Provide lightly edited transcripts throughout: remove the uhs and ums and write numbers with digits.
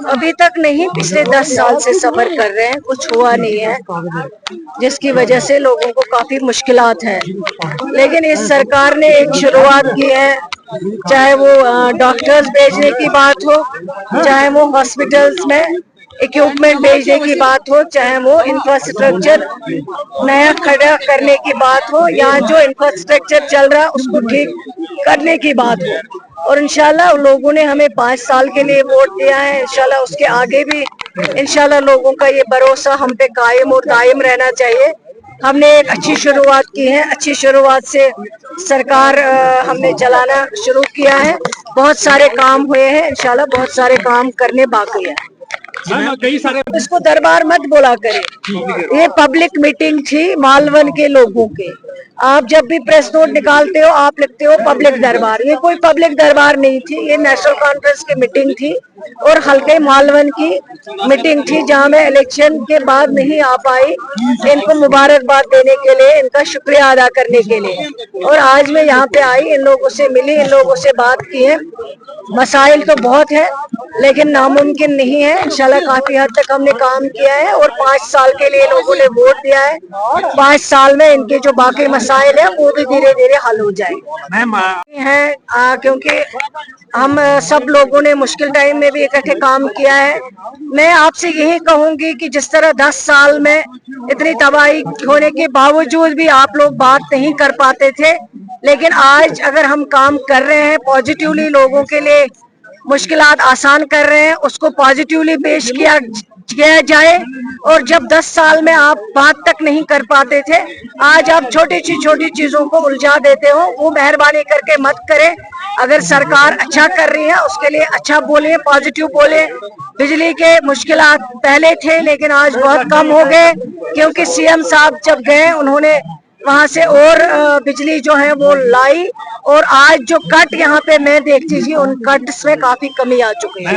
अभी तक नहीं, पिछले 10 साल से सफर कर रहे हैं, कुछ हुआ नहीं है, जिसकी वजह से लोगों को काफी मुश्किलात है। लेकिन इस सरकार ने एक शुरुआत की है, चाहे वो डॉक्टर्स भेजने की बात हो, चाहे वो हॉस्पिटल्स में इक्विपमेंट भेजने की बात हो, चाहे वो इंफ्रास्ट्रक्चर नया खड़ा करने की बात हो, या जो इंफ्रास्ट्रक्चर चल रहा है उसको ठीक करने की बात हो। और इंशाल्लाह लोगों ने हमें 5 साल के लिए वोट दिया है, इंशाल्लाह उसके आगे भी इंशाल्लाह लोगों का ये भरोसा हम पे कायम और दायम रहना चाहिए। हमने एक अच्छी शुरुआत की है, अच्छी शुरुआत से सरकार हमने चलाना शुरू किया है, बहुत सारे काम हुए हैं, इंशाल्लाह बहुत सारे काम करने बाकी है। कई सारे इसको दरबार मत बोला करे, ये पब्लिक मीटिंग थी मालवन के लोगों के। आप जब भी प्रेस नोट निकालते हो आप लिखते हो पब्लिक दरबार, ये कोई पब्लिक दरबार नहीं थी, ये नेशनल कॉन्फ्रेंस की मीटिंग थी और हल्के मालवन की मीटिंग थी, जहां मैं इलेक्शन के बाद नहीं आ पाई। इनको मुबारकबाद देने के लिए, इनका शुक्रिया अदा करने के लिए, और आज मैं यहाँ पे आई, इन लोगों से मिली, इन लोगों से बात की है। मसाइल तो बहुत है लेकिन नामुमकिन नहीं है, इंशाल्लाह काफी हद तक हमने काम किया है और 5 साल के लिए लोगों ने वोट दिया है। 5 साल में इनके जो बाकी मसाइल है वो भी धीरे धीरे हल हो जाएंगे हैं, क्योंकि हम सब लोगों ने मुश्किल टाइम में भी इकट्ठे काम किया है। मैं आपसे यही कहूंगी कि जिस तरह 10 साल में इतनी तबाही होने के बावजूद भी आप लोग बात नहीं कर पाते थे, लेकिन आज अगर हम काम कर रहे हैं पॉजिटिवली, लोगों के लिए मुश्किलात आसान कर रहे हैं, उसको पॉजिटिवली पेश किया जाए। और जब 10 साल में आप बात तक नहीं कर पाते थे, आज आप छोटी चीजों को उलझा देते हो, वो मेहरबानी करके मत करें। अगर सरकार अच्छा कर रही है उसके लिए अच्छा बोले, पॉजिटिव बोले। बिजली के मुश्किलात पहले थे लेकिन आज बहुत कम हो गए, क्योंकि सीएम साहब जब गए उन्होंने वहां से और बिजली जो है वो लाई, और आज जो कट यहाँ पे मैं देखती थी उन कट्स में काफी कमी आ चुकी है।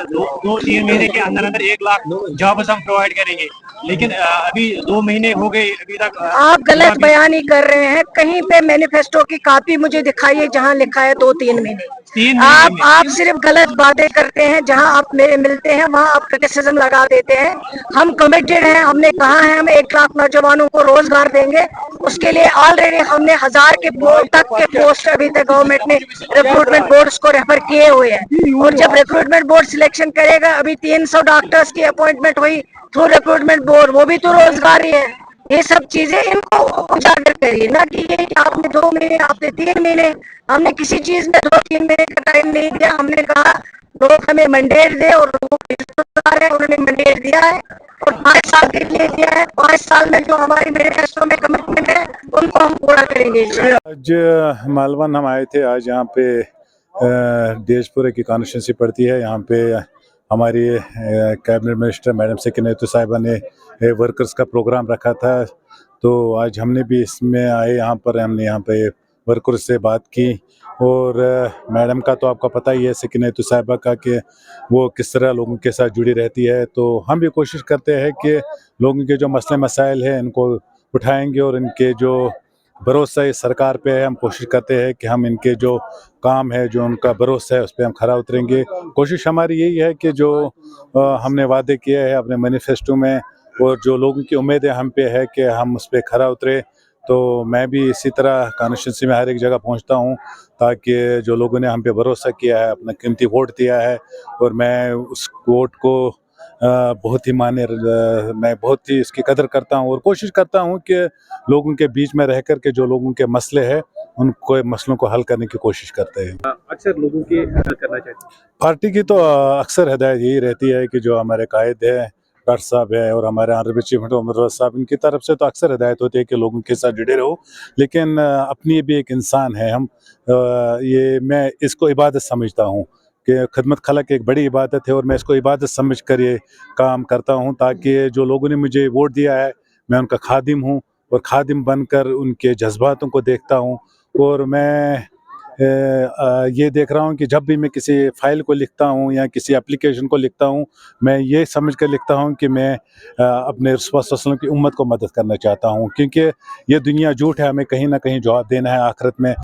दो तीन महीने के अंदर अंदर 1 लाख जॉब्स हम प्रोवाइड करेंगे, लेकिन अभी 2 महीने हो गए अभी तक। आप गलत बयानी कर रहे हैं, कहीं पे मैनिफेस्टो की कॉपी मुझे दिखाइए जहाँ लिखा है 2-3 महीने। आप सिर्फ गलत बातें करते हैं, जहां आप मिलते हैं वहां आप क्रिटिसिज्म लगा देते हैं। हम कमिटेड हैं, हमने कहा है हम 1 लाख नौजवानों को रोजगार देंगे, उसके लिए ऑलरेडी हमने 1000 के तक के पोस्ट अभी तक गवर्नमेंट ने रिक्रूटमेंट बोर्ड्स को रेफर किए हुए हैं, और जब रिक्रूटमेंट बोर्ड सिलेक्शन करेगा, अभी 300 डॉक्टर्स की अपॉइंटमेंट हुई थ्रू रिक्रूटमेंट बोर्ड, वो भी तो रोजगार ही है। ये सब चीजें इनको उजागर करिए, ना कि ये कि आपने 2 महीने, आपने 3 महीने, हमने किसी चीज में 2-3 महीने का टाइम नहीं दिया। हमने कहा लोग हमें मैंडेट दे, और उन्होंने मैंडेट दिया है और 5 साल के लिए दिया है। 5 साल में जो हमारी मैनिफेस्टो में कमिटमेंट है उनको हम पूरा करेंगे। आज मालवन हम आए थे, आज यहाँ पे देशपुरे की कॉन्स्टिट्यूंसी पड़ती है। यहाँ पे हमारी कैबिनेट मिनिस्टर मैडम सकीना साहिबा ने वर्कर्स का प्रोग्राम रखा था, तो आज हमने भी इसमें आए, यहाँ पर हमने यहाँ पे वर्कर्स से बात की। और मैडम का तो आपका पता ही है, सकीना साहिबा का, कि वो किस तरह लोगों के साथ जुड़ी रहती है। तो हम भी कोशिश करते हैं कि लोगों के जो मसले मसाइल हैं इनको उठाएंगे, और इनके जो भरोसा इस सरकार पे है, हम कोशिश करते हैं कि हम इनके जो काम है, जो उनका भरोसा है, उस पर हम खरा उतरेंगे। कोशिश हमारी यही है कि जो हमने वादे किए हैं अपने मैनिफेस्टो में, और जो लोगों की उम्मीदें हम पे है कि हम उस पर खरा उतरे। तो मैं भी इसी तरह कॉन्स्टिट्यूंसी में हर एक जगह पहुंचता हूं, ताकि जो लोगों ने हम पे भरोसा किया है, अपना कीमती वोट दिया है, और मैं उस वोट को बहुत ही मैं बहुत ही इसकी कदर करता हूं, और कोशिश करता हूं कि लोगों के बीच में रह कर के जो लोगों के मसले हैं उनको मसलों को हल करने की कोशिश करते हैं। अक्सर लोगों की हल करना चाहिए। पार्टी की तो अक्सर हिदायत यही रहती है कि जो हमारे कायद है, डॉक्टर साहब है, और हमारे ऑनरेबल चीफ मिनिस्टर साहब, इनकी तरफ से तो अक्सर हिदायत होती है कि लोगों के साथ जुड़े रहो। लेकिन अपनी भी एक इंसान है हम, ये मैं इसको इबादत समझता हूँ कि खिदमत खलक एक बड़ी इबादत है, और मैं इसको इबादत समझ कर ये काम करता हूँ, ताकि जो लोगों ने मुझे वोट दिया है मैं उनका खादिम हूँ, और खादिम बनकर उनके जज्बातों को देखता हूँ। और मैं ये देख रहा हूँ कि जब भी मैं किसी फाइल को लिखता हूँ या किसी एप्लीकेशन को लिखता हूँ, मैं ये समझ कर लिखता हूँ कि मैं अपने रसूल सल्लल्लाहु अलैहि वसल्लम की उम्मत को मदद करना चाहता हूँ, क्योंकि ये दुनिया झूठ है, हमें कहीं ना कहीं जवाब देना है आखिरत में।